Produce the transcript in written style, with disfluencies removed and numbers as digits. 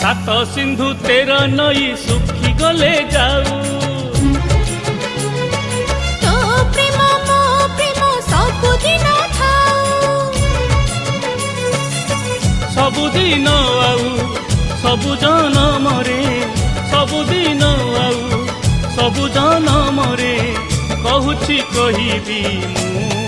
सात सिंधु 13 नई सुखी गले जाऊ तो प्रेम मो प्रेम सबुदिन थाऊ सबुदिन आऊ सबु जनमरे सबुदिन आऊ सबु जनमरे कहूची कहिबी मु